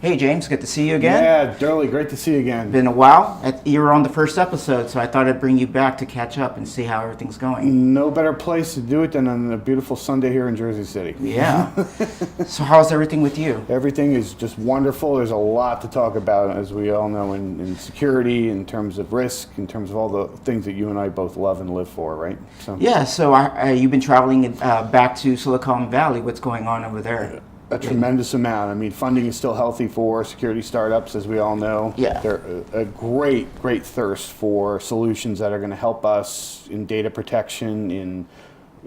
Hey James, good to see you again. Yeah, Derly, great to see you again. Been a while. You were on the first episode, so I thought I'd bring you back to catch up and see how everything's going. No better place to do it than on a beautiful Sunday here in Jersey City. Yeah. So how's everything with you? Everything is just wonderful. There's a lot to talk about, as we all know, in security, in terms of risk, in terms of all the things that you and I both love and live for, right? So yeah, so you've been traveling back to Silicon Valley. What's going on over there? A tremendous amount. I mean, funding is still healthy for security startups, as we all know. Yeah. They're a great thirst for solutions that are going to help us in data protection,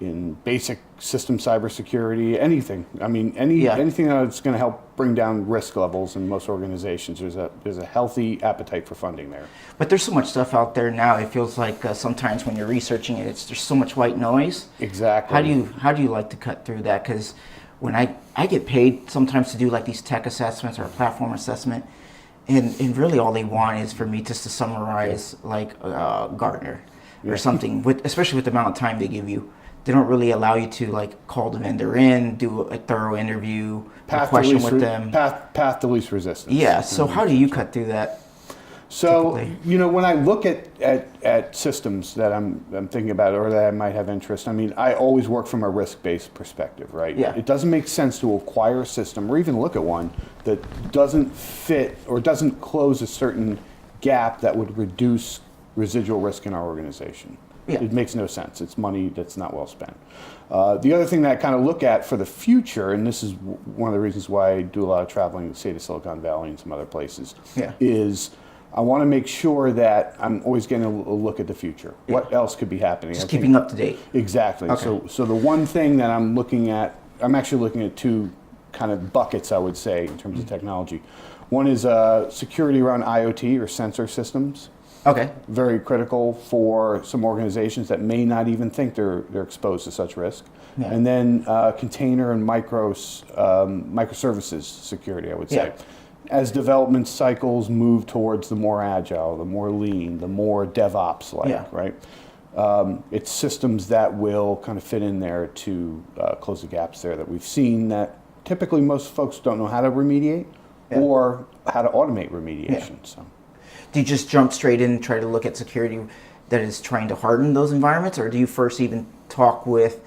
in basic system cybersecurity, anything. I mean, anything that's going to help bring down risk levels in most organizations. There's a healthy appetite for funding there. But there's so much stuff out there now. It feels like sometimes when you're researching it, there's so much white noise. Exactly. How do you like to cut through that? Because when I get paid sometimes to do like these tech assessments or a platform assessment, and really all they want is for me just to summarize like Gartner or something, especially with the amount of time they give you. They don't really allow you to like call the vendor in, do a thorough interview, a question with them. Path to least resistance. Yeah, so how do you cut through that? So, typically? When I look at systems that I'm thinking about or that I might have interest, I mean, I always work from a risk-based perspective, right? Yeah. It doesn't make sense to acquire a system or even look at one that doesn't fit or doesn't close a certain gap that would reduce residual risk in our organization. Yeah. It makes no sense. It's money that's not well spent. The other thing that I kind of look at for the future, and this is one of the reasons why I do a lot of traveling in the state of Silicon Valley and some other places, is I want to make sure that I'm always getting a look at the future. Yeah. What else could be happening? Just keeping up to date. Exactly. Okay. So the one thing that I'm looking at, I'm actually looking at two kind of buckets, I would say, in terms of technology. One is security around IoT or sensor systems. Okay. Very critical for some organizations that may not even think they're exposed to such risk. Yeah. And then container and microservices security, I would say. Yeah. As development cycles move towards the more agile, the more lean, the more DevOps-like, right? It's systems that will kind of fit in there to close the gaps there that we've seen that typically most folks don't know how to remediate or how to automate remediation. Yeah. So. Do you just jump straight in and try to look at security that is trying to harden those environments, or do you first even talk with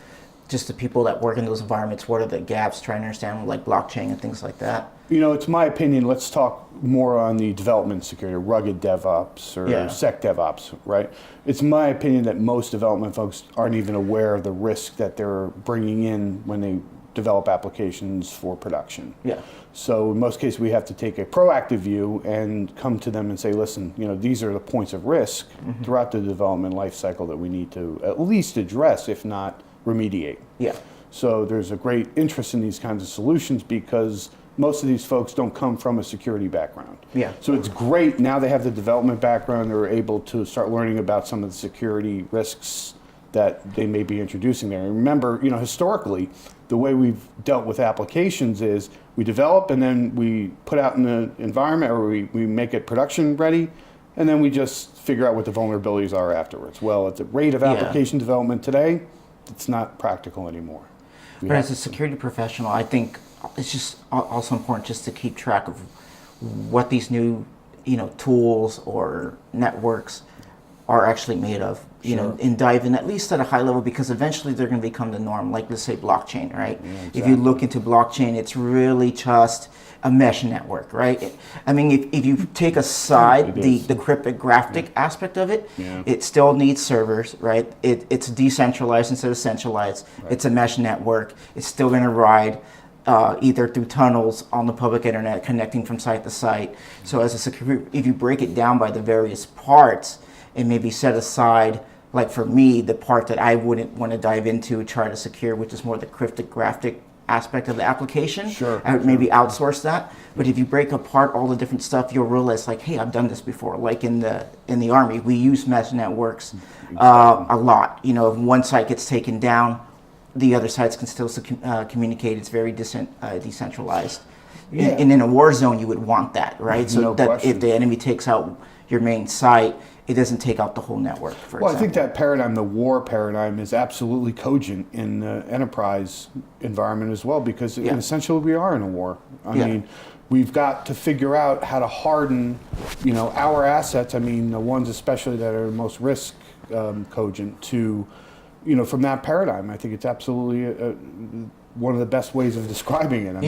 just the people that work in those environments? What are the gaps, trying to understand like blockchain and things like that? It's my opinion, let's talk more on the development security, rugged DevOps or Sec DevOps, right? It's my opinion that most development folks aren't even aware of the risk that they're bringing in when they develop applications for production. Yeah. So in most cases, we have to take a proactive view and come to them and say, listen, these are the points of risk throughout the development life cycle that we need to at least address, if not remediate. Yeah. So there's a great interest in these kinds of solutions because most of these folks don't come from a security background. Yeah. So it's great now they have the development background, they're able to start learning about some of the security risks that they may be introducing there. And remember, historically, the way we've dealt with applications is we develop and then we put out in the environment or we make it production ready, and then we just figure out what the vulnerabilities are afterwards. Well, at the rate of application development today, it's not practical anymore. But as a security professional, I think it's just also important just to keep track of what these new, tools or networks are actually made of, and dive in at least at a high level, because eventually they're going to become the norm. Like, let's say blockchain, right? Yeah, exactly. If you look into blockchain, it's really just a mesh network, right? I mean, if you take aside the cryptographic aspect of it, it still needs servers, right? It's decentralized instead of centralized. Right. It's a mesh network. It's still going to ride either through tunnels on the public internet, connecting from site to site. So as a security, if you break it down by the various parts and maybe set aside, like for me, the part that I wouldn't want to dive into, try to secure, which is more the cryptographic aspect of the application. I would maybe outsource that. But if you break apart all the different stuff, you'll realize, like, hey, I've done this before. Like in the Army, we use mesh networks a lot. If one site gets taken down, the other sites can still communicate. It's very decentralized. Yeah. And in a war zone, you would want that, right? So that if the enemy takes out your main site, it doesn't take out the whole network, for example. I think that paradigm, the war paradigm, is absolutely cogent in the enterprise environment as well, because essentially we are in a war. I mean, we've got to figure out how to harden, our assets. I mean, the ones especially that are most risk cogent to, from that paradigm. I think it's absolutely one of the best ways of describing it. I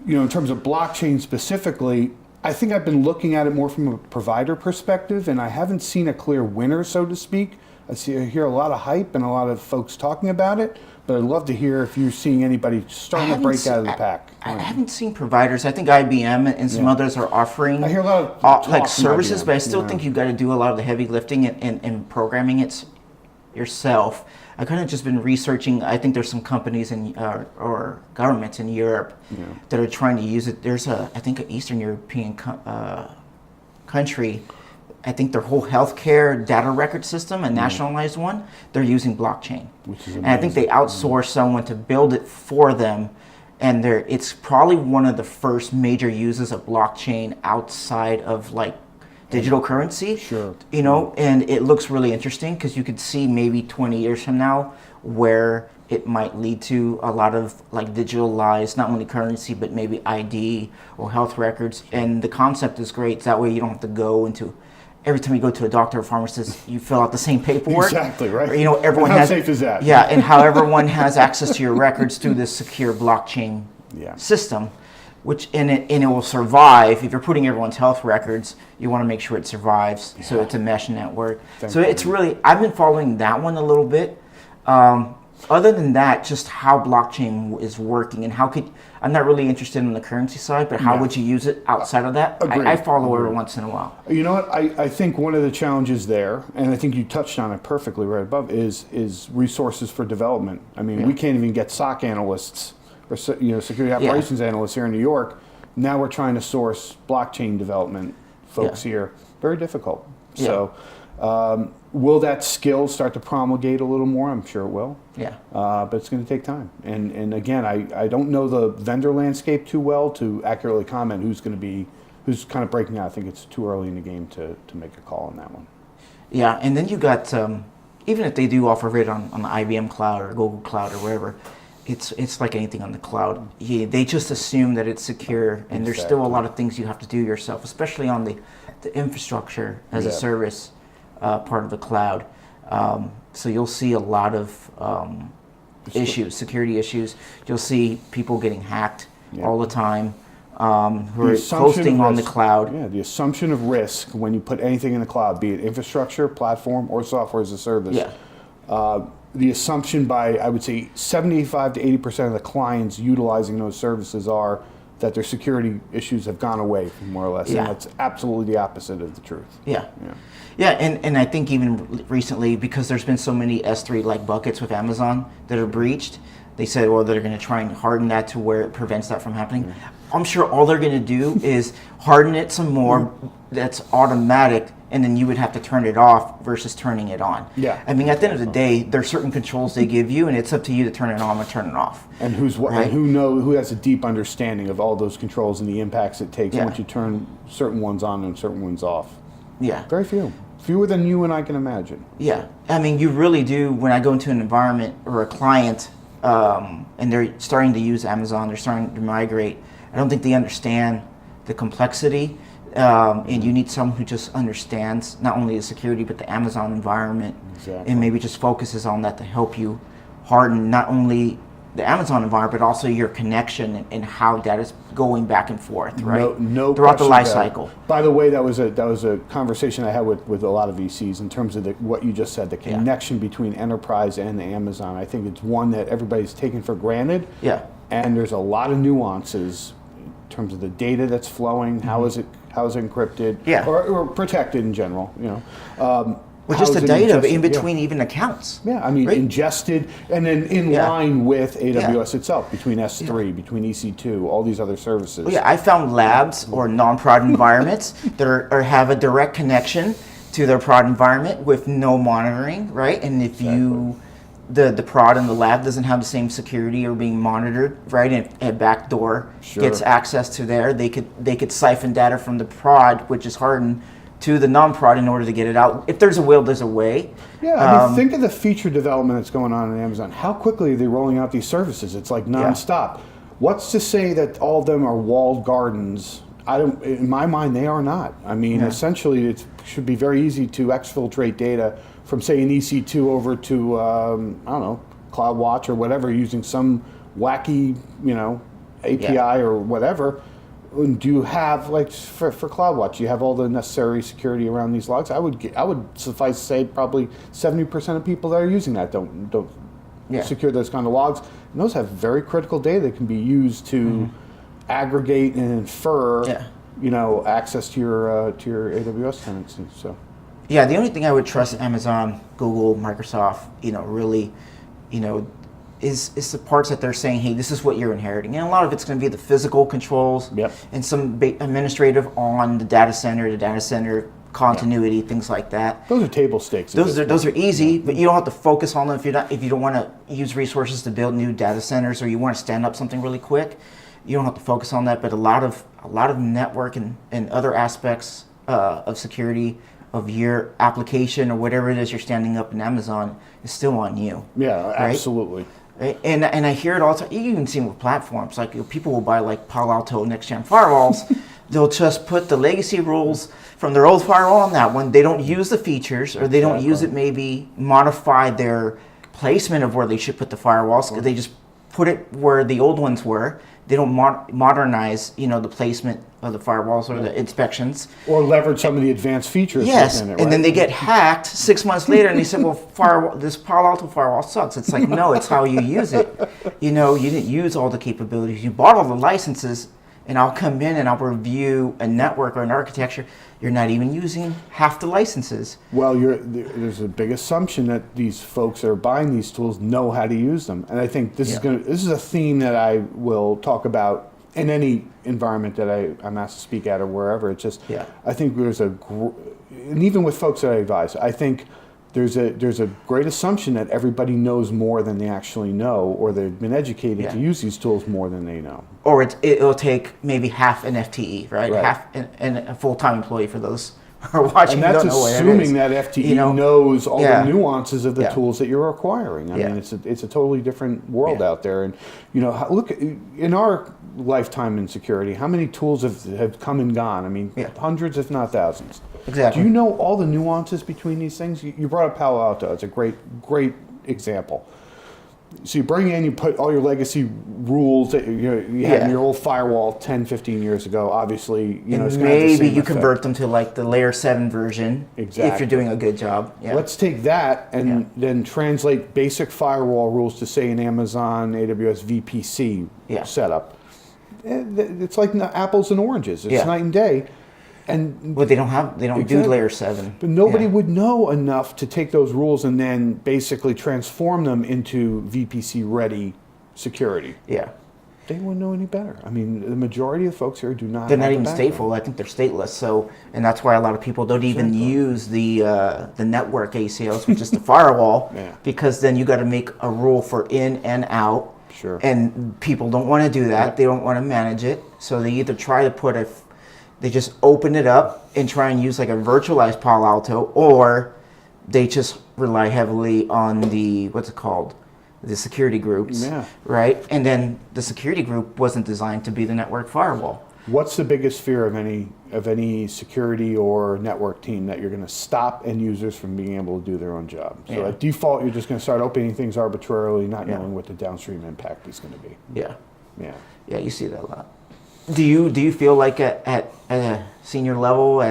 mean, in terms of blockchain specifically, I think I've been looking at it more from a provider perspective, and I haven't seen a clear winner, so to speak. I hear a lot of hype and a lot of folks talking about it, but I'd love to hear if you're seeing anybody starting to break out of the pack. I haven't seen providers. I think IBM and some others are offering I hear a lot of like services, IBM, but I still think you've got to do a lot of the heavy lifting and programming it yourself. I've kind of just been researching. I think there's some companies or governments in Europe that are trying to use it. There's I think an Eastern European country. I think their whole healthcare data record system, a nationalized one, they're using blockchain. Which is amazing. And I think they outsource someone to build it for them. And it's probably one of the first major uses of blockchain outside of like digital currency. Sure. And it looks really interesting because you could see maybe 20 years from now where it might lead to a lot of like digitalized, not only currency, but maybe ID or health records. And the concept is great. That way you don't have to go into, every time you go to a doctor or pharmacist, you fill out the same paperwork. Exactly, right. Or, everyone how has, safe is that? Yeah, and how everyone has access to your records through this secure blockchain system. And it will survive. If you're putting everyone's health records, you want to make sure it survives. So it's a mesh network. It's really, I've been following that one a little bit. Other than that, just how blockchain is working and I'm not really interested in the currency side, but how would you use it outside of that? I follow every once in a while. You know what? I think one of the challenges there, and I think you touched on it perfectly right above, is resources for development. I mean, we can't even get SOC analysts or security operations analysts here in New York. Now we're trying to source blockchain development folks here. Very difficult. So will that skill start to promulgate a little more? I'm sure it will. Yeah. But it's going to take time. And again, I don't know the vendor landscape too well to accurately comment who's kind of breaking out. I think it's too early in the game to make a call on that one. Yeah, and then you got, even if they do offer it on the IBM cloud or Google cloud or wherever, it's like anything on the cloud. They just assume that it's secure, and there's still a lot of things you have to do yourself, especially on the infrastructure as a service part of the cloud. So you'll see a lot of issues, security issues. You'll see people getting hacked all the time who are hosting on the cloud. Yeah, the assumption of risk when you put anything in the cloud, be it infrastructure, platform, or software as a service. The assumption by, I would say, 75 to 80% of the clients utilizing those services are that their security issues have gone away, more or less. And that's absolutely the opposite of the truth. Yeah, and I think even recently, because there's been so many S3-like buckets with Amazon that are breached, they said, well, they're going to try and harden that to where it prevents that from happening. I'm sure all they're going to do is harden it some more that's automatic, and then you would have to turn it off versus turning it on. I mean, at the end of the day, there are certain controls they give you, and it's up to you to turn it on or turn it off. And who has a deep understanding of all those controls and the impacts it takes once you turn certain ones on and certain ones off. Very few. Fewer than you and I can imagine. I mean, you really do. When I go into an environment or a client, and they're starting to use Amazon, they're starting to migrate, I don't think they understand the complexity, and you need someone who just understands not only the security but the Amazon environment, and maybe just focuses on that to help you harden not only the Amazon environment but also your connection and how that is going back and forth, right? No throughout the life cycle. By the way, that was a conversation I had with a lot of VCs in terms of what you just said, the connection between enterprise and Amazon. I think it's one that everybody's taken for granted. And there's a lot of nuances in terms of the data that's flowing, how is it encrypted, or protected in general, Or just the data in between even accounts. I mean, ingested and then in line with AWS itself, between S3, between EC2, all these other services. I found labs or non-prod environments that have a direct connection to their prod environment with no monitoring, right? And if the prod in the lab doesn't have the same security or being monitored, right, and a backdoor gets access to there, they could siphon data from the prod, which is hardened, to the non-prod in order to get it out. If there's a will, there's a way. I mean, think of the feature development that's going on in Amazon. How quickly are they rolling out these services? It's like nonstop. What's to say that all of them are walled gardens? I don't. In my mind, they are not. I mean, essentially, it should be very easy to exfiltrate data from, say, an EC2 over to I don't know, CloudWatch or whatever, using some wacky, API or whatever. And do you have, like, for CloudWatch, you have all the necessary security around these logs? I would suffice to say probably 70% of people that are using that don't secure those kind of logs. And those have very critical data that can be used to aggregate and infer, access to your AWS tenancy. So, yeah, the only thing I would trust Amazon, Google, Microsoft, really, is the parts that they're saying, hey, this is what you're inheriting. And a lot of it's going to be the physical controls and some administrative on the data center continuity, things like that. Those are table stakes. Those are easy, but you don't have to focus on them if you don't want to use resources to build new data centers, or you want to stand up something really quick. You don't have to focus on that. But a lot of network and other aspects of security of your application or whatever it is you're standing up in Amazon is still on you. Yeah, right? Absolutely. Right? And I hear it all the time. You even see it with platforms. Like, people will buy like Palo Alto next-gen firewalls. They'll just put the legacy rules from their old firewall on that one. They don't use the features, or they don't use it, maybe modify their placement of where they should put the firewalls. They just put it where the old ones were. They don't modernize, the placement of the firewalls or the inspections. Or leverage some of the advanced features. Yes, within it, and then they get hacked 6 months later, and they say, well, this Palo Alto firewall sucks. It's like, no, it's how you use it. You didn't use all the capabilities. You bought all the licenses, and I'll come in and I'll review a network or an architecture. You're not even using half the licenses. Well, there's a big assumption that these folks that are buying these tools know how to use them, and I think this is a theme that I will talk about in any environment that I'm asked to speak at or wherever. It's just I think and even with folks that I advise, I think there's a great assumption that everybody knows more than they actually know, or they've been educated to use these tools more than they know. Or it'll take maybe half an FTE, right? Half and a full-time employee for those who are watching. And that's assuming that FTE knows all the nuances of the tools that you're acquiring. I mean, it's a totally different world out there. And look, in our lifetime in security, how many tools have come and gone? I mean, hundreds, if not thousands. Exactly. Do you know all the nuances between these things? You brought up Palo Alto. It's a great example. So you bring in, you put all your legacy rules that you had in your old firewall 10, 15 years ago. Obviously, it's maybe you convert them to like the layer 7 version if you're doing a good job. Yeah. Let's take that and then translate basic firewall rules to, say, an Amazon AWS VPC setup. It's like apples and oranges. It's night and day. But they don't do layer 7. But nobody would know enough to take those rules and then basically transform them into VPC ready security. Yeah. They wouldn't know any better. I mean, the majority of folks here do not. They're not even stateful. I think they're stateless. So, and that's why a lot of people don't even use the network ACLs, which is the firewall, because then you got to make a rule for in and out. Sure. And people don't want to do that. They don't want to manage it. So they either try to they just open it up and try and use like a virtualized Palo Alto, or they just rely heavily on the security groups, right? And then the security group wasn't designed to be the network firewall. What's the biggest fear of any security or network team that you're going to stop end users from being able to do their own job? So at default, you're just going to start opening things arbitrarily, not knowing what the downstream impact is going to be. Yeah, you see that a lot. Do you feel like at a senior level,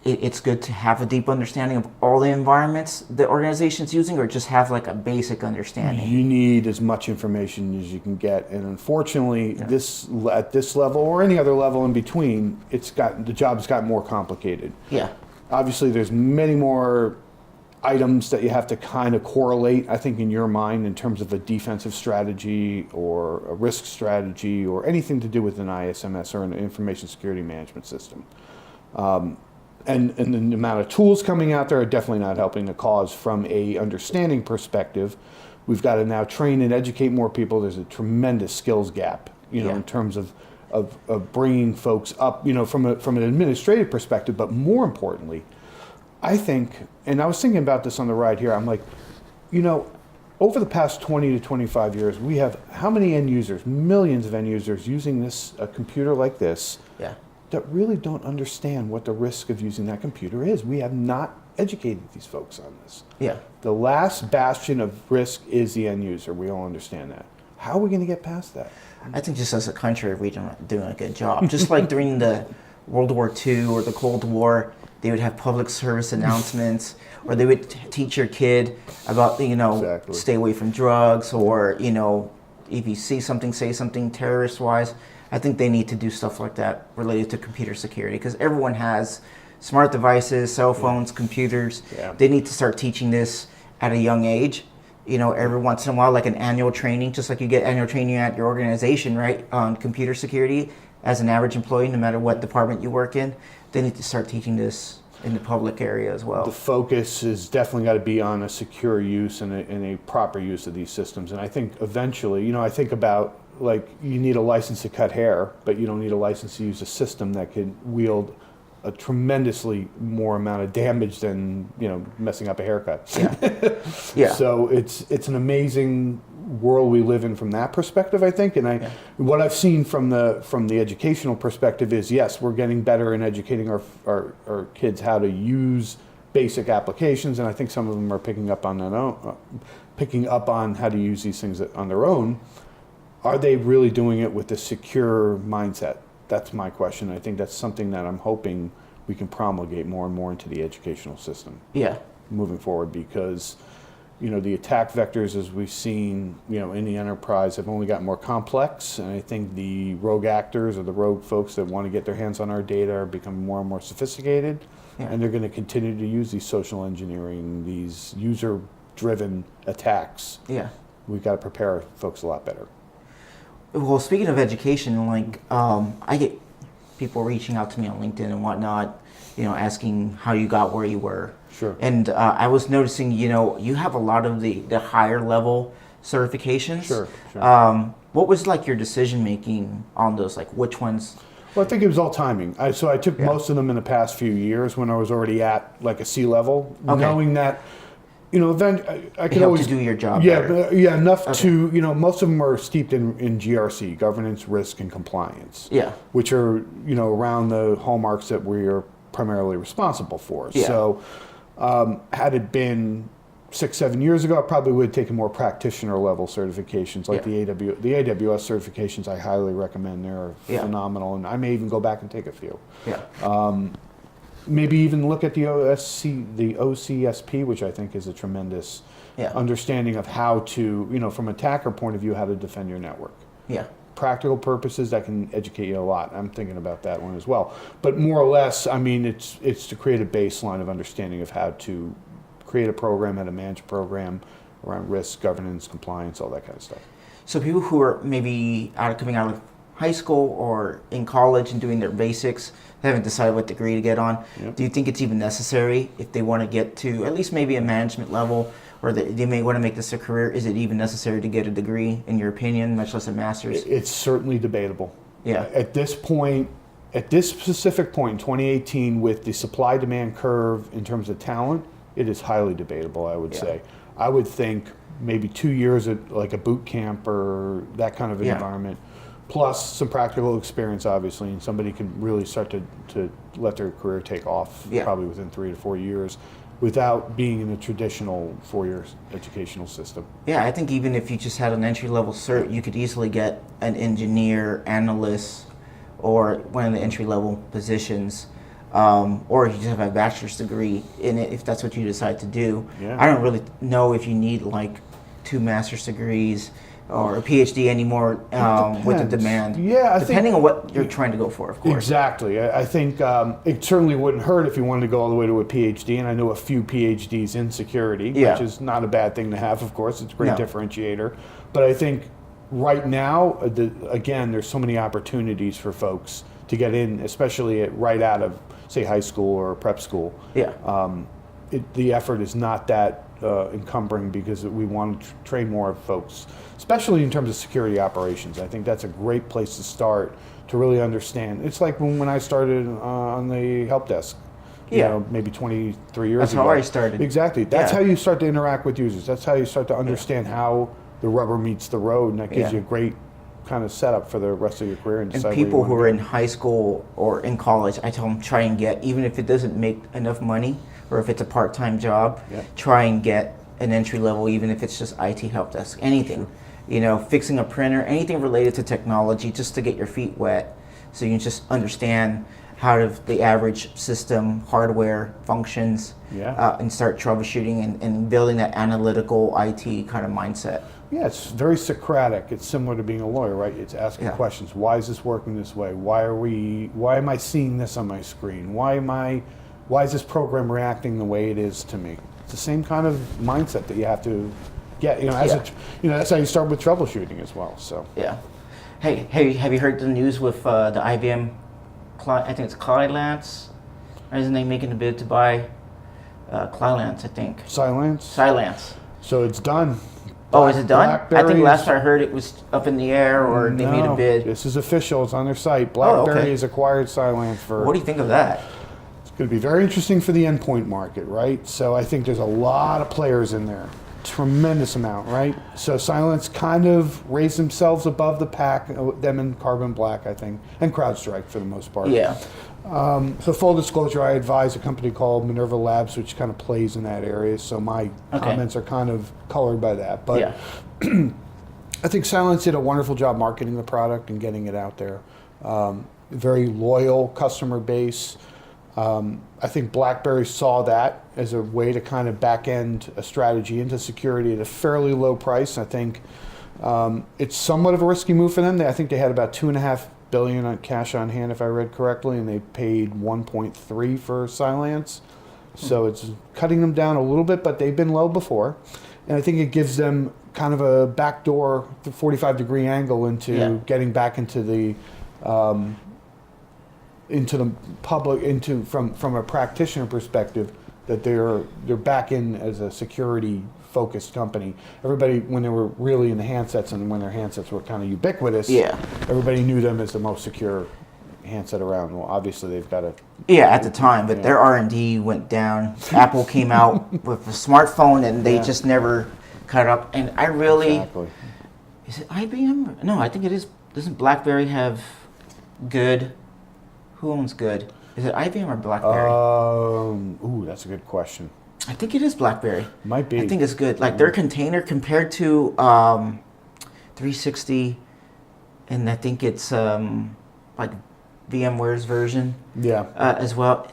it's good to have a deep understanding of all the environments the organization's using, or just have like a basic understanding? You need as much information as you can get, and unfortunately, at this level or any other level in between, the job's gotten more complicated. Yeah. Obviously, there's many more items that you have to kind of correlate, I think, in your mind in terms of a defensive strategy or a risk strategy or anything to do with an ISMS or an information security management system. And the amount of tools coming out there are definitely not helping the cause from a understanding perspective. We've got to now train and educate more people. There's a tremendous skills gap, in terms of bringing folks up, from an administrative perspective, but more importantly, I think, and I was thinking about this on the ride here, I'm like, over the past 20 to 25 years, we have how many end users, millions of end users using a computer like this Yeah. that really don't understand what the risk of using that computer is. We have not educated these folks on this. Yeah. The last bastion of risk is the end user. We all understand that. How are we going to get past that? I think just as a country, we're not doing a good job. Just like during the World War II or the Cold War, they would have public service announcements, or they would teach your kid about, Exactly. stay away from drugs, or, if you see something, say something terrorist-wise. I think they need to do stuff like that related to computer security, because everyone has smart devices, cell phones, computers. Yeah. They need to start teaching this at a young age. Every once in a while, like an annual training, just like you get annual training at your organization, right, on computer security as an average employee, no matter what department you work in. They need to start teaching this in the public area as well. The focus is definitely got to be on a secure use and a proper use of these systems. And I think eventually, I think about, like, you need a license to cut hair, but you don't need a license to use a system that could wield a tremendously more amount of damage than, messing up a haircut. Yeah. Yeah. So it's an amazing world we live in from that perspective, I think. And what I've seen from the educational perspective is, yes, we're getting better in educating our kids how to use basic applications, and I think some of them are picking up on how to use these things on their own. Are they really doing it with a secure mindset? That's my question. I think that's something that I'm hoping we can promulgate more and more into the educational system. Yeah. Moving forward, because the attack vectors, as we've seen, in the enterprise, have only gotten more complex, and I think the rogue actors or the rogue folks that want to get their hands on our data are becoming more and more sophisticated, and they're going to continue to use these social engineering, these user-driven attacks. Yeah. We've got to prepare folks a lot better. Well, speaking of education, I get people reaching out to me on LinkedIn and whatnot, asking how you got where you were. Sure. And I was noticing, you have a lot of the higher level certifications. Sure. What was like your decision making on those? Like which ones? Well, I think it was all timing. So I took most of them in the past few years when I was already at like a C level, knowing that, I could always do your job. Yeah, better. Enough to, most of them are steeped in GRC, governance, risk, and compliance. Yeah. Which are, around the hallmarks that we are primarily responsible for. Yeah. So, had it been 6-7 years ago, I probably would have taken more practitioner level certifications, like the AWS certifications. I highly recommend. They're phenomenal, and I may even go back and take a few. Yeah. Maybe even look at the OCSP, which I think is a tremendous understanding of how to, from an attacker point of view, how to defend your network. Yeah. Practical purposes, that can educate you a lot. I'm thinking about that one as well. But more or less, I mean, it's to create a baseline of understanding of how to create a program, how to manage a program around risk, governance, compliance, all that kind of stuff. So people who are maybe coming out of high school or in college and doing their basics, they haven't decided what degree to get on. Do you think it's even necessary if they want to get to at least maybe a management level, or they may want to make this a career? Is it even necessary to get a degree, in your opinion, much less a master's? It's certainly debatable. Yeah. At this specific point in 2018, with the supply-demand curve in terms of talent, it is highly debatable, I would say. I would think maybe 2 years at like a boot camp or that kind of an environment, plus some practical experience, obviously, and somebody can really start to let their career take off probably within 3 to 4 years without being in a traditional 4-year educational system. Yeah, I think even if you just had an entry-level cert, you could easily get an engineer, analyst, or one of the entry-level positions, or if you just have a bachelor's degree in it, if that's what you decide to do. Yeah. I don't really know if you need like 2 master's degrees or a PhD anymore with the demand. Yeah, depending on what you're trying to go for, of course. Exactly. I think it certainly wouldn't hurt if you wanted to go all the way to a PhD, and I know a few PhDs in security, which is not a bad thing to have, of course. It's a great differentiator. But I think right now, again, there's so many opportunities for folks to get in, especially right out of, say, high school or prep school. Yeah. The effort is not that encumbering, because we want to train more folks, especially in terms of security operations. I think that's a great place to start to really understand. It's like when I started on the help desk maybe 23 years That's ago. how I started. Exactly. That's Yeah. how you start to interact with users. That's how you start to understand how the rubber meets the road, and that gives you a great kind of setup for the rest of your career. And people who are in high school or in college, I tell them try and get, even if it doesn't make enough money or if it's a part-time job, try and get an entry level, even if it's just IT help desk, anything. Fixing a printer, anything related to technology, just to get your feet wet, so you can just understand how the average system hardware functions, and start troubleshooting and building that analytical IT kind of mindset. Yeah, it's very Socratic. It's similar to being a lawyer, right? It's asking questions. Why is this working this way? Why am I seeing this on my screen? Why is this program reacting the way it is to me? It's the same kind of mindset that you have to get. That's how you start with troubleshooting as well. So Hey, have you heard the news with the IBM? I think it's Cylance. Isn't they making a bid to buy Cylance? I think. Cylance. So it's done. Oh, is it done? I think last I heard it was up in the air, or they made a bid. This is official. It's on their site. BlackBerry has acquired Cylance for. What do you think of that? It's going to be very interesting for the endpoint market, right? So I think there's a lot of players in there. Tremendous amount, right? So Cylance kind of raised themselves above the pack, them and Carbon Black, I think, and CrowdStrike for the most part. Yeah. So full disclosure, I advise a company called Minerva Labs, which kind of plays in that area. So my comments are kind of colored by that. But I think Cylance did a wonderful job marketing the product and getting it out there. Very loyal customer base. I think BlackBerry saw that as a way to kind of back end a strategy into security at a fairly low price. I think it's somewhat of a risky move for them. I think they had about $2.5 billion on cash on hand, if I read correctly, and they paid 1.3 for Cylance. So it's cutting them down a little bit, but they've been low before, and I think it gives them kind of a backdoor 45-degree angle into getting back into the public, from a practitioner perspective, that they're back in as a security focused company. Everybody, when they were really in the handsets and when their handsets were kind of ubiquitous, everybody knew them as the most secure handset around. Well, obviously they've got at the time, but their R&D went down. Apple came out with a smartphone and they just never cut up. And I really is it IBM? No, I think it is. Doesn't BlackBerry have Good? Who owns Good? Is it IBM or BlackBerry? That's a good question. I think it is BlackBerry. Might be. I think it's Good. Like their container compared to 360, and I think it's like VMware's version. As well.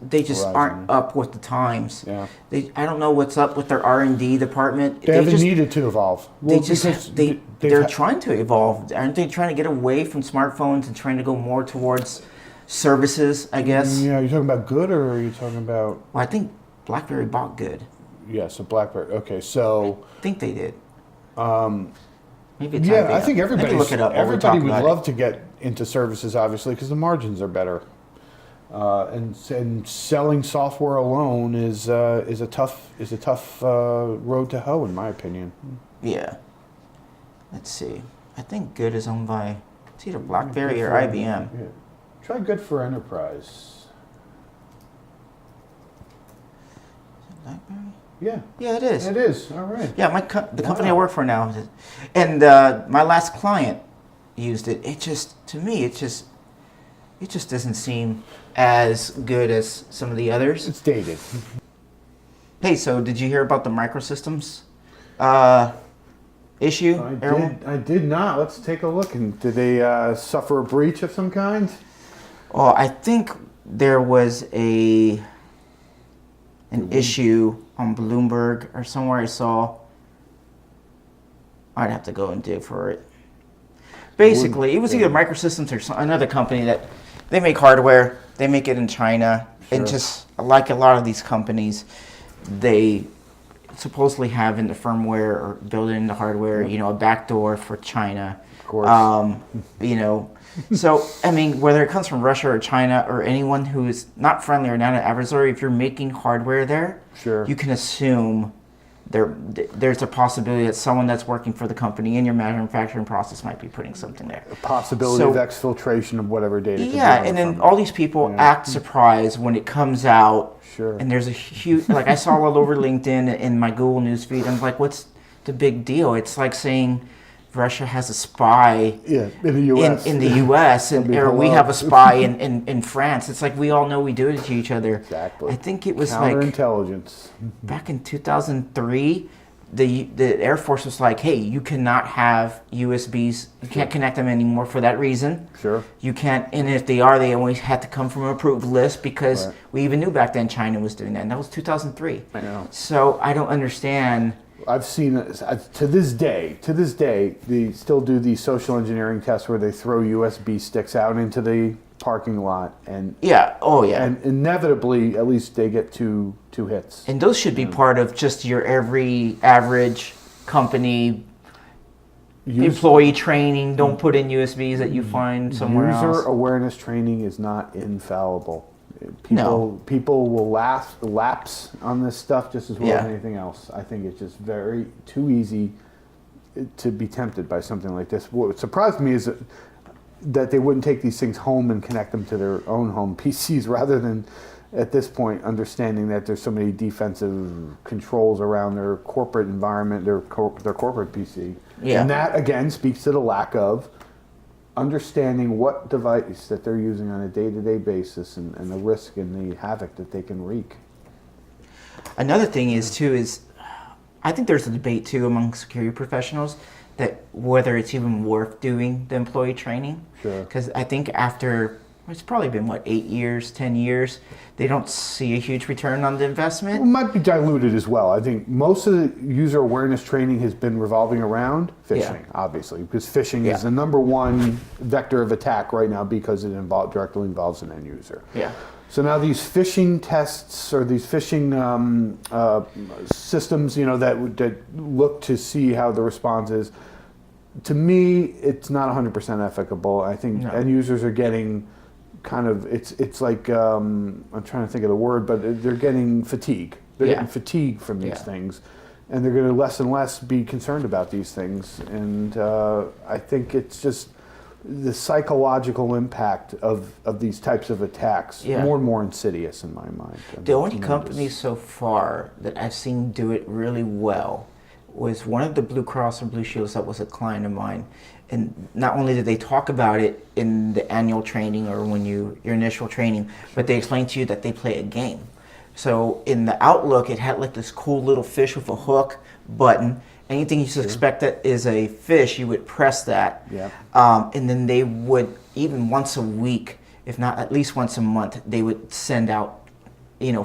They just aren't up with the times. I don't know what's up with their R&D department. They haven't needed to evolve. Well, they're trying to evolve. Aren't they trying to get away from smartphones and trying to go more towards services, I guess? Yeah, are you talking about Good or are you talking about... Well, I think BlackBerry bought Good. Yeah, so BlackBerry. Okay, so... I think they did. Maybe it's IBM. I think everybody would love it. to get into services, obviously, because the margins are better. And selling software alone is a tough road to hoe, in my opinion. Yeah. Let's see. I think Good is owned by it's either BlackBerry or IBM. Yeah. Try Good for Enterprise. Is it BlackBerry? Yeah. Yeah, it is. It is. All right. Yeah, the company I work for now, and my last client used it. It just doesn't seem as good as some of the others. It's dated. Hey, so did you hear about the microsystems issue? I did not. Let's take a look. And did they suffer a breach of some kind? Well, I think there was an issue on Bloomberg or somewhere I saw. I'd have to go and dig for it. Basically, it was either Microsystems or another company that they make hardware. They make it in China. And just like a lot of these companies, they supposedly have in the firmware or build it in the hardware, a backdoor for China. Of course. So, I mean, whether it comes from Russia or China or anyone who is not friendly or not an adversary, if you're making hardware there, you can assume there's a possibility that someone that's working for the company in your manufacturing process might be putting something there. A possibility of exfiltration of whatever data. Yeah, and then all these people act surprised when it comes out. Sure. And there's a huge, like I saw all over LinkedIn and my Google News feed. I'm like, what's the big deal? It's like saying Russia has a spy in the U.S. in the U.S. or we have a spy in France. It's like we all know we do it to each other. Exactly. I think it was counterintelligence. Back in 2003, the Air Force was like, hey, you cannot have USBs. You can't connect them anymore for that reason. Sure. You can't, and if they are, they always had to come from an approved list because we even knew back then China was doing that. And that was 2003. I know. So I don't understand. I've seen to this day, they still do these social engineering tests where they throw USB sticks out into the parking lot and and inevitably at least they get two hits. And those should be part of just your every average company employee training. Don't put in USBs that you find somewhere else. User awareness training is not infallible. People will lapse on this stuff just as well as anything else. I think it's just too easy to be tempted by something like this. What surprised me is that they wouldn't take these things home and connect them to their own home PCs rather than at this point understanding that there's so many defensive controls around their corporate environment, their corporate PC. Yeah. And that again speaks to the lack of understanding what device that they're using on a day-to-day basis and the risk and the havoc that they can wreak. Another thing is I think there's a debate too among security professionals that whether it's even worth doing the employee training. Sure. Because I think after, it's probably been 8 years, 10 years, they don't see a huge return on the investment. It might be diluted as well. I think most of the user awareness training has been revolving around phishing, obviously, because phishing is the number one vector of attack right now because it directly involves an end user. Yeah. So now these phishing tests or these phishing systems, that look to see how the response is, to me, it's not 100% ethical. I think end users are getting kind of, it's like, I'm trying to think of the word, but they're getting fatigue. They're getting fatigue from these things. And they're going to less and less be concerned about these things. And I think it's just the psychological impact of these types of attacks, more and more insidious in my mind. The only company so far that I've seen do it really well was one of the Blue Cross and Blue Shields that was a client of mine. And not only did they talk about it in the annual training or when your initial training, but they explained to you that they play a game. So in the Outlook, it had like this cool little fish with a hook button. Anything you suspect that is a fish, you would press that. Yep. And then they would, even once a week, if not at least once a month, they would send out,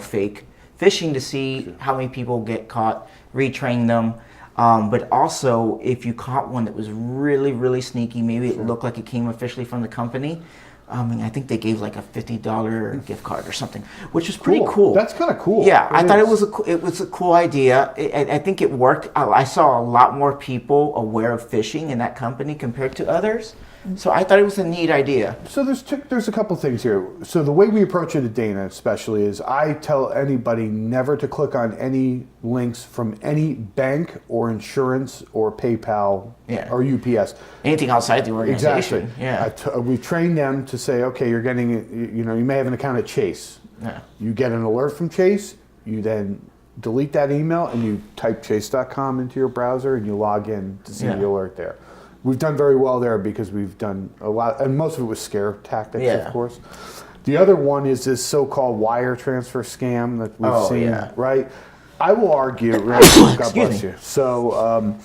fake phishing to see how many people get caught, retrain them. But also, if you caught one that was really, really sneaky, maybe it looked like it came officially from the company, I think they gave like a $50 gift card or something, which was pretty cool. That's kind of cool. Yeah, I thought it was a cool idea. I think it worked. I saw a lot more people aware of phishing in that company compared to others. So I thought it was a neat idea. So there's a couple things here. So the way we approach it at Dana especially is I tell anybody never to click on any links from any bank or insurance or PayPal or UPS. Anything outside the organization. Exactly. Yeah. We train them to say, okay, you're getting, you may have an account at Chase. Yeah. You get an alert from Chase, you then delete that email and you type chase.com into your browser and you log in to see the alert there. We've done very well there because we've done a lot, and most of it was scare tactics, of course. The other one is this so-called wire transfer scam that we've seen, right? I will argue, God bless you. So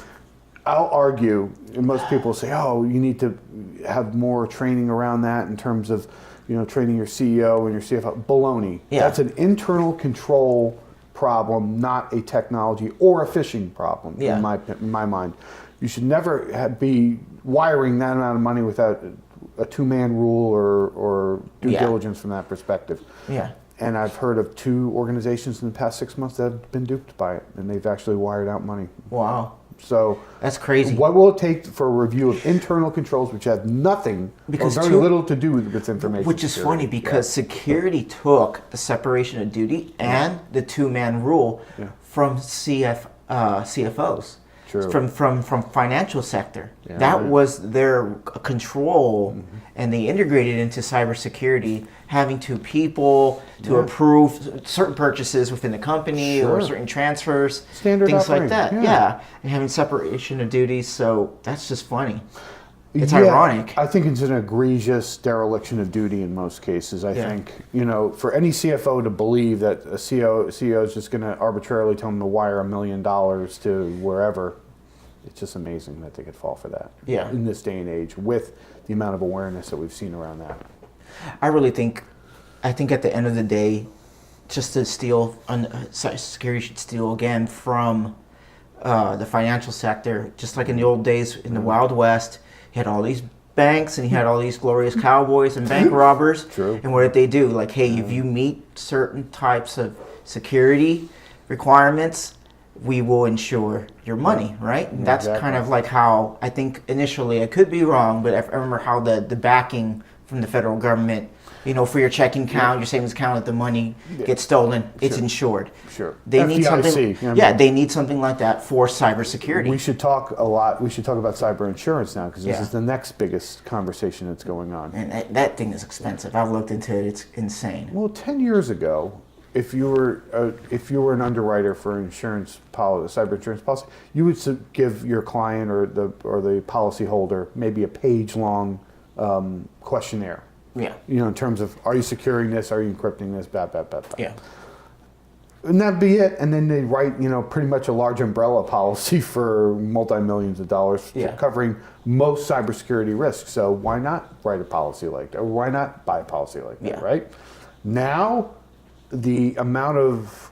I'll argue, and most people say, oh, you need to have more training around that in terms of, training your CEO and your CFO. Baloney. Yeah. That's an internal control problem, not a technology or a phishing problem in my mind. You should never be wiring that amount of money without a two-man rule or due diligence from that perspective. Yeah. And I've heard of 2 organizations in the past 6 months that have been duped by it, and they've actually wired out money. Wow. So that's crazy. What will it take for a review of internal controls, which have nothing or very little to do with information? Which is funny because security took the separation of duty and the two-man rule from CFOs. True. From financial sector. Yeah, that right. was their control, and they integrated into cybersecurity, having people to approve certain purchases within the company or certain transfers, Standard things like operating, that. yeah. And having separation of duties. So that's just funny. It's Yeah, ironic. I think it's an egregious dereliction of duty in most cases. I think, for any CFO to believe that a CEO is just going to arbitrarily tell them to wire $1 million to wherever, it's just amazing that they could fall for that. Yeah. In this day and age, with the amount of awareness that we've seen around that. I think at the end of the day, just to steal, cybersecurity should steal again from the financial sector, just like in the old days in the Wild West. You had all these banks and you had all these glorious cowboys and bank robbers. True. And what did they do? Like, hey, if you meet certain types of security requirements, we will insure your money, right? And that's kind of like how I think initially, I could be wrong, but I remember how the backing from the federal government, for your checking account, your savings account, if the money gets stolen, it's insured. Sure. They need FDIC, something. They need something like that for cybersecurity. We should talk about cyber insurance now, because this is the next biggest conversation that's going on. And that thing is expensive. I've looked into it. It's insane. Well, 10 years ago, if you were an underwriter for insurance policy, cyber insurance policy, you would give your client or the policyholder maybe a page-long questionnaire. Yeah. In terms of, are you securing this? Are you encrypting this? Yeah. And that'd be it. And then they write, pretty much a large umbrella policy for multi-millions of dollars covering most cybersecurity risks. So why not write a policy like that? Or why not buy a policy like that, right? Now, the amount of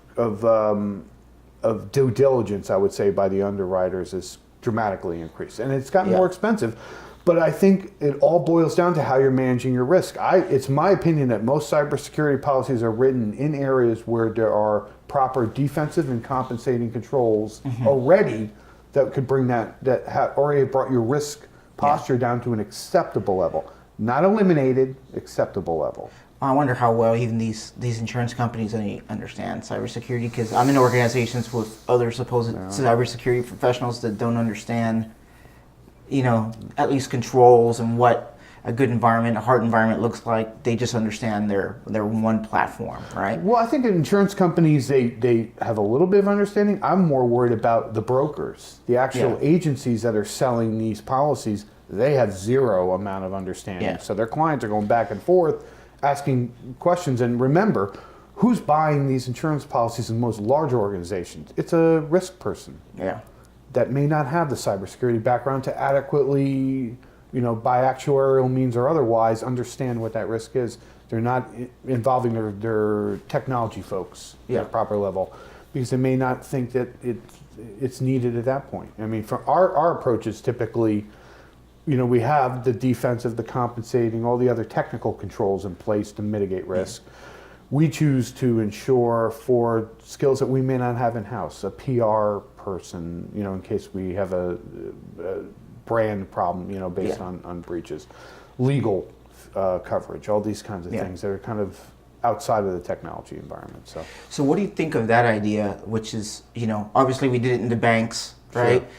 due diligence, I would say, by the underwriters is dramatically increased. And it's gotten more expensive. But I think it all boils down to how you're managing your risk. It's my opinion that most cybersecurity policies are written in areas where there are proper defensive and compensating controls already that could bring already brought your risk posture down to an acceptable level. Not eliminated, acceptable level. I wonder how well even these insurance companies understand cybersecurity, because I'm in organizations with other supposed cybersecurity professionals that don't understand at least controls and what a good environment, a hard environment looks like. They just understand their one platform, right? Well, I think in insurance companies, they have a little bit of understanding. I'm more worried about the brokers, the actual agencies that are selling these policies. They have zero amount of understanding. Yeah. So their clients are going back and forth, asking questions. And remember, who's buying these insurance policies in most larger organizations? It's a risk person. Yeah. That may not have the cybersecurity background to adequately, by actuarial means or otherwise, understand what that risk is. They're not involving their technology folks at a proper level, because they may not think that it's needed at that point. I mean, for our approach is typically, we have the defensive, the compensating, all the other technical controls in place to mitigate risk. We choose to insure for skills that we may not have in-house, a PR person, in case we have a brand problem, based on breaches, legal coverage, all these kinds of things that are kind of outside of the technology environment. So what do you think of that idea, which is, obviously we did it in the banks, right? Sure.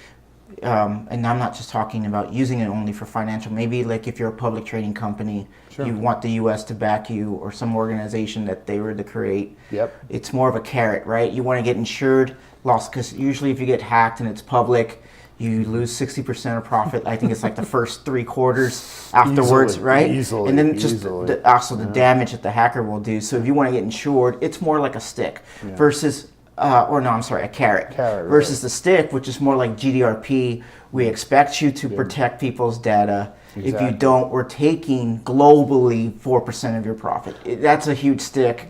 And I'm not just talking about using it only for financial. Maybe like if you're a public trading company, you want the U.S. to back you, or some organization that they were to create. Yep. It's more of a carrot, right? You want to get insured, because usually if you get hacked and it's public, you lose 60% of profit. I think it's like the first 3 quarters afterwards, right? Easily. And then just the damage that the hacker will do. So if you want to get insured, it's more like a stick versus. A carrot versus the stick, which is more like GDRP. We expect you to protect people's data. Exactly. If you don't, we're taking globally 4% of your profit. That's a huge stick.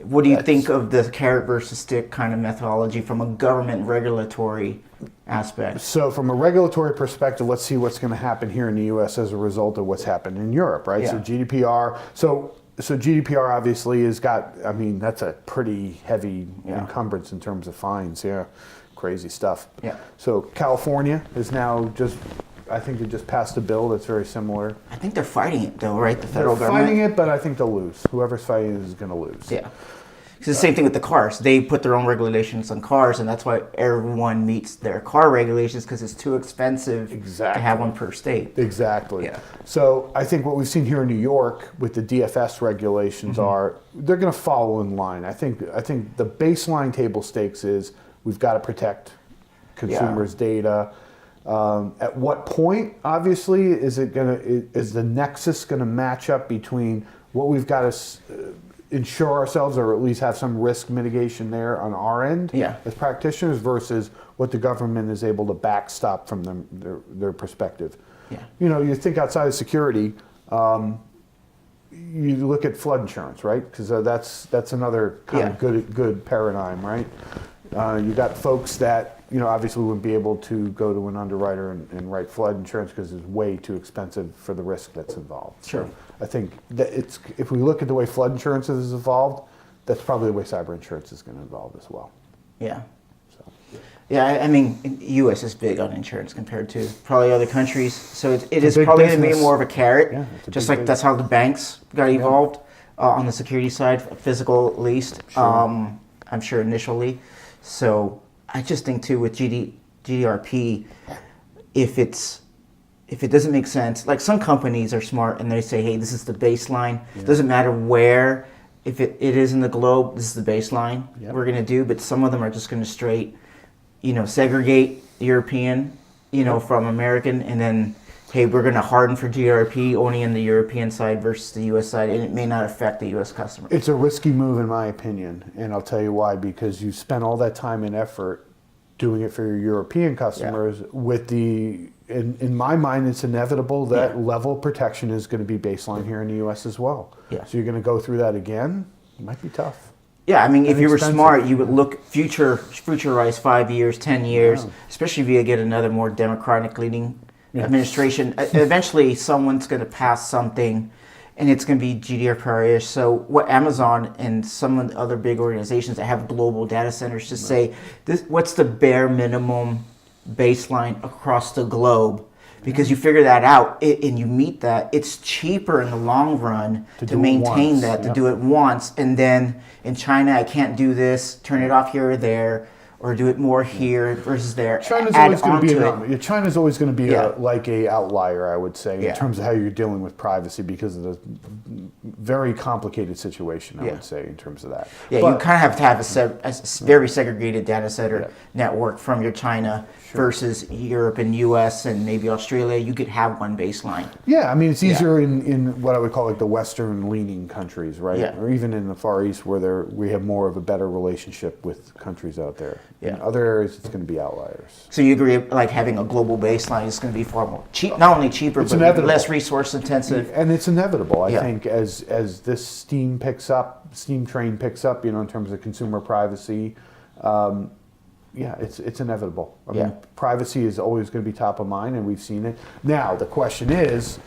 What do you think of the carrot versus stick kind of methodology from a government regulatory aspect? So from a regulatory perspective, let's see what's going to happen here in the U.S. as a result of what's happened in Europe, right? Yeah. So GDPR. So GDPR obviously has got, that's a pretty heavy encumbrance in terms of fines. Yeah, crazy stuff. Yeah. So California is now I think they just passed a bill that's very similar. I think they're fighting it though, right? The federal government. They're fighting it, but I think they'll lose. Whoever's fighting it is going to lose. Yeah. It's the same thing with the cars. They put their own regulations on cars, and that's why everyone meets their car regulations, because it's too expensive to have one per state. Exactly. Yeah. So I think what we've seen here in New York with the DFS regulations are they're going to follow in line. I think the baseline table stakes is we've got to protect consumers' data. At what point, obviously, is the nexus going to match up between what we've got to insure ourselves, or at least have some risk mitigation there on our end as practitioners, versus what the government is able to backstop from their perspective. Yeah. You know, you think outside of security, you look at flood insurance, right? Because that's another kind of good paradigm, right? You got folks that, you know, obviously wouldn't be able to go to an underwriter and write flood insurance because it's way too expensive for the risk that's involved. Sure. So I think that if we look at the way flood insurance has evolved, that's probably the way cyber insurance is going to evolve as well. Yeah. So. Yeah, I mean, U.S. is big on insurance compared to probably other countries. So it is probably going to be more of a carrot, just like that's how the banks got evolved on the security side, physical at least, I'm sure initially. So I just think too with GDRP, if it doesn't make sense, like some companies are smart and they say, hey, this is the baseline. It doesn't matter where, if it is in the globe, this is the baseline we're going to do. But some of them are just going to straight, segregate European, from American, and then, hey, we're going to harden for GDRP only in the European side versus the U.S. side, and it may not affect the U.S. customer. It's a risky move in my opinion, and I'll tell you why. Because you spent all that time and effort doing it for your European customers with in my mind, it's inevitable that level of protection is going to be baseline here in the U.S. as well. Yeah. So you're going to go through that again? It might be tough. Yeah, I mean, if you were smart, you would look futurize 5 years, 10 years, especially if you get another more democratic-leaning administration. Eventually, someone's going to pass something, and it's going to be GDPR-ish. So what Amazon and some of the other big organizations that have global data centers just say, what's the bare minimum baseline across the globe? Because you figure that out and you meet that, it's cheaper in the long run to maintain that, to do it once. And then in China, I can't do this, turn it off here or there, or do it more here versus there. China's always going to be China's always going to be like a outlier, I would say, in terms of how you're dealing with privacy, because of the very complicated situation, I would say, in terms of that. Yeah, but you kind of have to have a very segregated data center network from your China versus Europe and US and maybe Australia. You could have one baseline. Yeah, I mean, it's easier in what I would call like the Western leaning countries, right? Yeah. Or even in the Far East, where we have more of a better relationship with countries out there. Yeah. In other areas, it's going to be outliers. So you agree, like having a global baseline is going to be far more cheap, not only cheaper, but less resource intensive. And it's inevitable. I think as this steam train picks up, in terms of consumer privacy, it's inevitable. I mean, privacy is always going to be top of mind, and we've seen it. Now, the question is,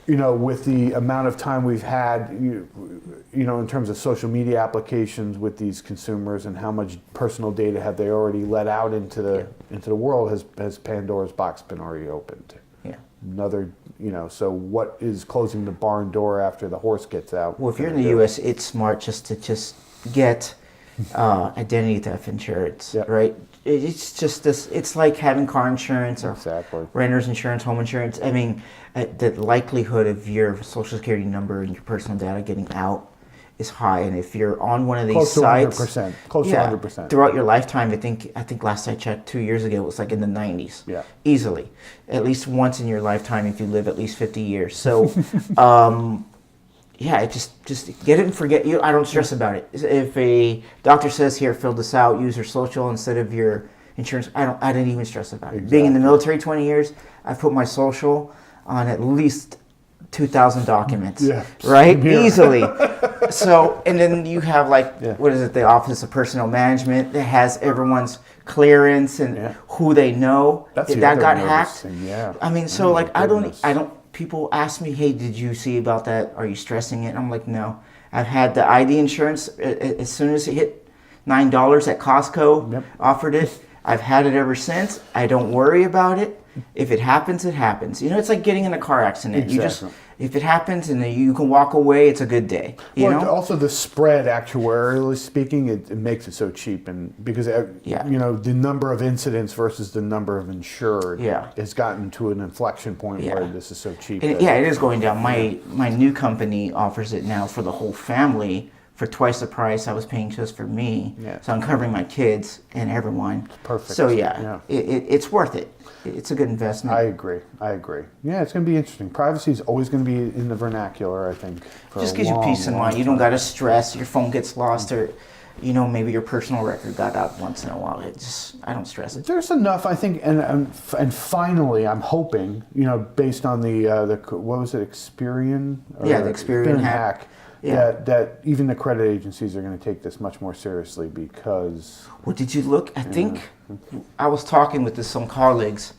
with the amount of time we've had, in terms of social media applications with these consumers, and how much personal data have they already let out into the world, has Pandora's box been already opened? Yeah. Another, so what is closing the barn door after the horse gets out? Well, if you're in the U.S., it's smart to get identity theft insurance, right? It's just this. It's like having car insurance or renter's insurance, home insurance. I mean, the likelihood of your social security number and your personal data getting out is high, and if you're on one of these sites, close to 100%, throughout your lifetime, I think last I checked 2 years ago, it was like in the 90s, easily, at least once in your lifetime if you live at least 50 years. So. Just get it and forget. I don't stress about it. If a doctor says, here, fill this out, use your social instead of your insurance, I didn't even stress about it. Exactly. Being in the military 20 years, I've put my social on at least 2,000 documents, right? Easily. So, and then you have what is it, the Office of Personnel Management that has everyone's clearance and who they know. That got hacked. I mean, so I don't. People ask me, hey, did you see about that? Are you stressing it? I'm like, no. I've had the ID insurance as soon as it hit $9 at Costco, offered it. I've had it ever since. I don't worry about it. if it happens, it happens. You know, it's like getting in a car accident. Exactly. You just, if it happens and you can walk away, it's a good day. You know? Also the spread, actuarially speaking, it makes it so cheap, and because you know, the number of incidents versus the number of insured has gotten to an inflection point where this is so cheap. It is going down. My new company offers it now for the whole family for twice the price I was paying just for me. Yeah. So I'm covering my kids and everyone. Perfect. So it's worth it. It's a good investment. I agree. Yeah, it's going to be interesting. Privacy is always going to be in the vernacular, I think. Just gives you peace of mind. You don't got to stress your phone gets lost, or you know, maybe your personal record got out once in a while. I don't stress it. There's enough, I think, and finally, I'm hoping, you know, based on the what was it, Experian? The Experian hack. Yeah. That even the credit agencies are going to take this much more seriously because... Well, did you look? I think I was talking with some colleagues.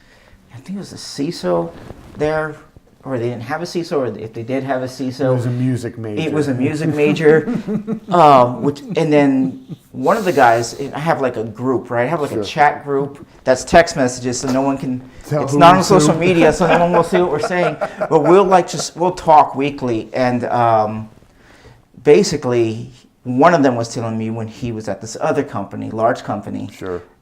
I think it was a CISO there, or they didn't have a CISO, or if they did have a CISO... It was a music major. It was a music major. And then one of the guys, I have like a group, right? I have like a chat group that's text messages, so no one can... It's not on social media, so no one will see what we're saying. But we'll talk weekly, and... basically, one of them was telling me when he was at this other company, large company,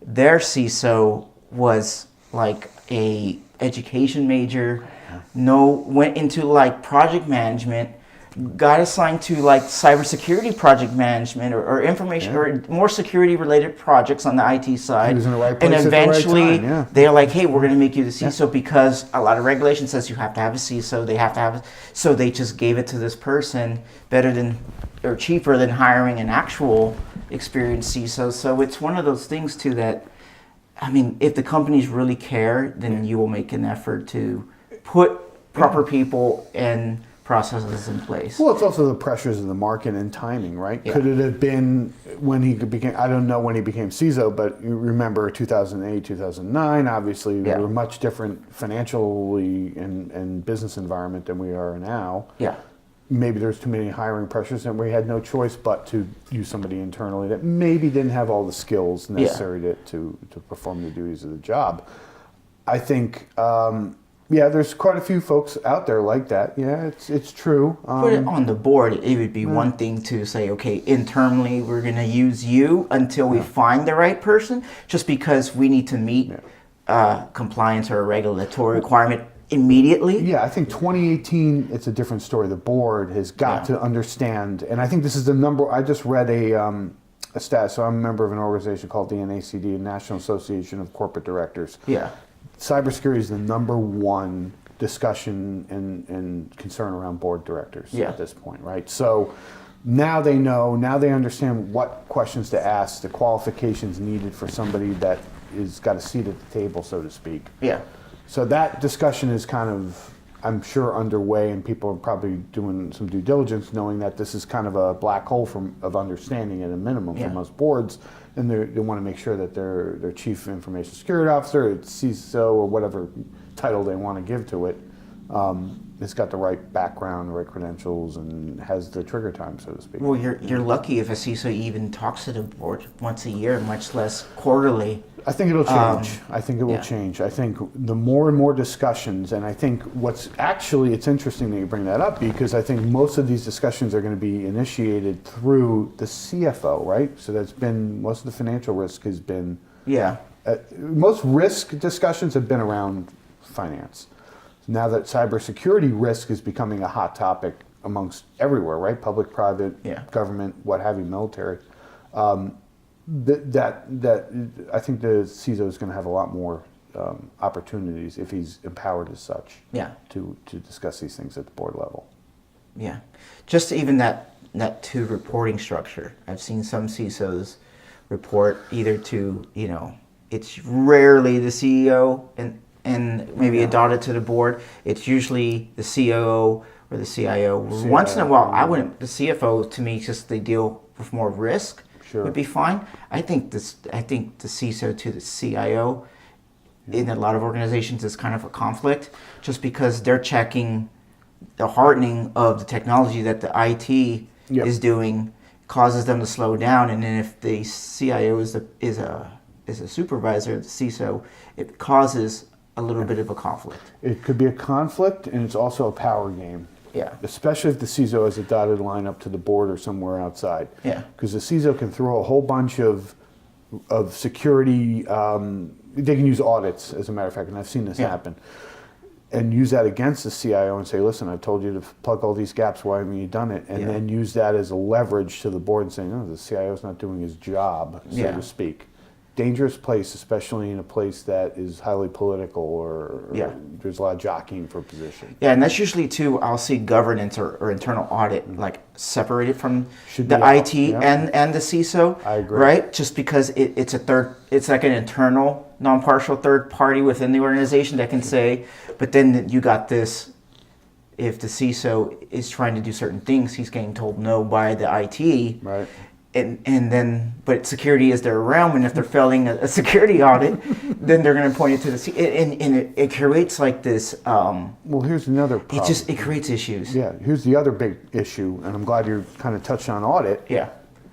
their CISO was like a education major, went into like project management, got assigned to like cybersecurity project management or information or more security related projects on the IT side. He was in the right place and eventually at the right time, they're like, hey, we're going to make you the CISO because a lot of regulation says you have to have a CISO. They have to have so they just gave it to this person better than or cheaper than hiring an actual experienced CISO. So it's one of those things too that, I mean, if the companies really care, then you will make an effort to put proper people and processes in place. Well, it's also the pressures of the market and timing, right? Yeah. Could it have been when he became, I don't know when he became CISO, but you remember 2008, 2009, obviously we were much different financially and business environment than we are now. Yeah. Maybe there's too many hiring pressures and we had no choice but to use somebody internally that maybe didn't have all the skills necessary to perform the duties of the job. I think, there's quite a few folks out there like that. Yeah, it's true. Put it on the board. It would be one thing to say, okay, internally we're going to use you until we find the right person, just because we need to meet compliance or a regulatory requirement immediately. Yeah, I think 2018, it's a different story. The board has got to understand, and I think this is the number. I just read a stat. So I'm a member of an organization called the NACD, National Association of Corporate Directors. Yeah. Cybersecurity is the number one discussion and concern around board directors at this point, right? So now they know, now they understand what questions to ask, the qualifications needed for somebody that is got a seat at the table, so to speak. Yeah. So that discussion is kind of, I'm sure, underway, and people are probably doing some due diligence, knowing that this is kind of a black hole of understanding at a minimum for most boards, and they want to make sure that their chief information security officer, CISO, or whatever title they want to give to it, it's got the right background, the right credentials, and has the trigger time, so to speak. Well, you're lucky if a CISO even talks to the board once a year, much less quarterly. I think it'll change. I think it will change. I think the more and more discussions, and I think it's interesting that you bring that up, because I think most of these discussions are going to be initiated through the CFO, right? So most of the financial risk has been... Yeah. Most risk discussions have been around finance. Now that cybersecurity risk is becoming a hot topic amongst everywhere, right? Public, private, government, what have you, military. That I think the CISO is going to have a lot more opportunities if he's empowered as such. To discuss these things at the board level. Yeah, just even that two reporting structure. I've seen some CISOs report either to it's rarely the CEO and maybe a dotted to the board. It's usually the COO or the CIO. Once in a while, the CFO, to me, just they deal with more risk. Would be fine. I think the CISO to the CIO in a lot of organizations is kind of a conflict, just because they're checking the hardening of the technology that the IT is doing causes them to slow down, and then if the CIO is a supervisor, the CISO, it causes a little bit of a conflict. It could be a conflict, and it's also a power game. Yeah. Especially if the CISO has a dotted line up to the board or somewhere outside. Yeah. Because the CISO can throw a whole bunch of security. They can use audits, as a matter of fact, and I've seen this happen, and use that against the CIO and say, listen, I've told you to plug all these gaps, why haven't you done it? And then use that as a leverage to the board and saying, no, the CIO's not doing his job, so to speak. Dangerous place, especially in a place that is highly political or there's a lot of jockeying for position. Yeah, and that's usually too, I'll see governance or internal audit like separated from Should the be IT yeah. and the CISO. I agree. Right? Just because it's like an internal, non-partial third party within the organization that can say, but then you got this, if the CISO is trying to do certain things, he's getting told no by the IT. Right. And then, but security is their realm, and if they're failing a security audit, then they're going to point it to the C. And it creates like this. Well, here's another problem. It creates issues. Yeah, here's the other big issue, and I'm glad you kind of touched on audit. Yeah.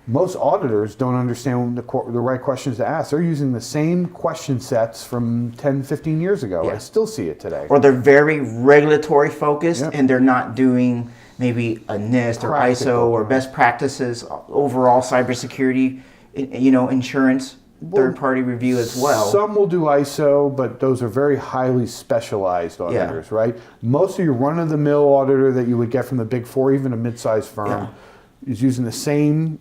Most auditors don't understand the right questions to ask. They're using the same question sets from 10, 15 years ago. Yeah. I still see it today. Or they're very regulatory focused, and they're not doing maybe a NIST or ISO or best practices, overall cybersecurity, insurance, third-party review as well. Some will do ISO, but those are very highly specialized auditors, right? Most of your run-of-the-mill auditor that you would get from the Big Four, even a mid-sized firm, is using the same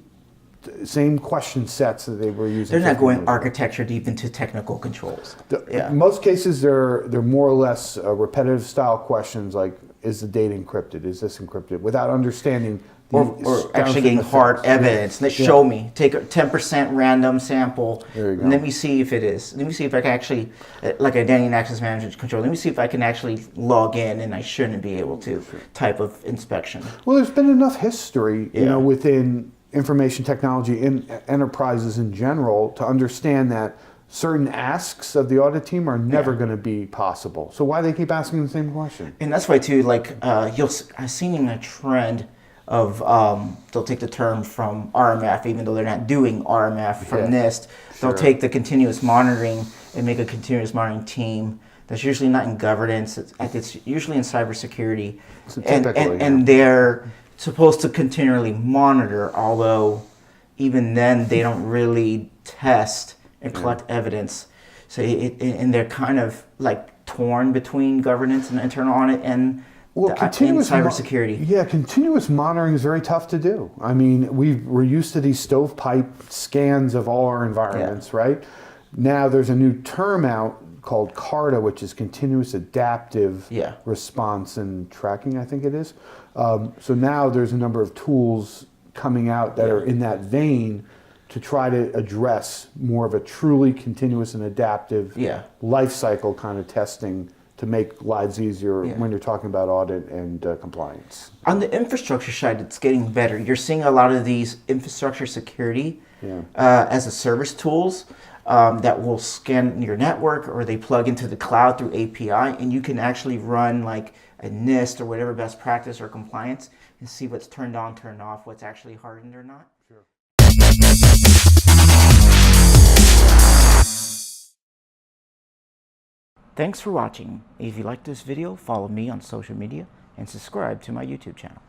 question sets that they were using. They're not going architecture deep into technical controls. In most cases, they're more or less repetitive style questions like, is the data encrypted? Is this encrypted? Without understanding or actually getting hard evidence. Let's show me. Take a 10% random sample. There you go. And let me see if it is. Let me see if I can actually, like identity and access management control, let me see if I can actually log in and I shouldn't be able to type of inspection. Well, there's been enough history, within information technology in enterprises in general to understand that certain asks of the audit team are never going to be possible. So why they keep asking the same question? And that's why too, like I've seen a trend of they'll take the term from RMF, even though they're not doing RMF from NIST. They'll take the continuous monitoring and make a continuous monitoring team. That's usually not in governance. It's usually in cybersecurity, and they're supposed to continually monitor. Although even then, they don't really test and collect evidence. So and they're kind of like torn between governance and internal audit and continuous cybersecurity. Continuous monitoring is very tough to do. I mean, we're used to these stovepipe scans of all our environments, right? Now there's a new term out called CARTA, which is continuous adaptive response and tracking, I think it is. So now there's a number of tools coming out that are in that vein to try to address more of a truly continuous and adaptive life cycle kind of testing to make lives easier when you're talking about audit and compliance. On the infrastructure side, it's getting better. You're seeing a lot of these infrastructure security as a service tools that will scan your network, or they plug into the cloud through API, and you can actually run like a NIST or whatever best practice or compliance and see what's turned on, turned off, what's actually hardened or not. Sure. Thanks for watching. If you like this video, follow me on social media and subscribe to my YouTube channel.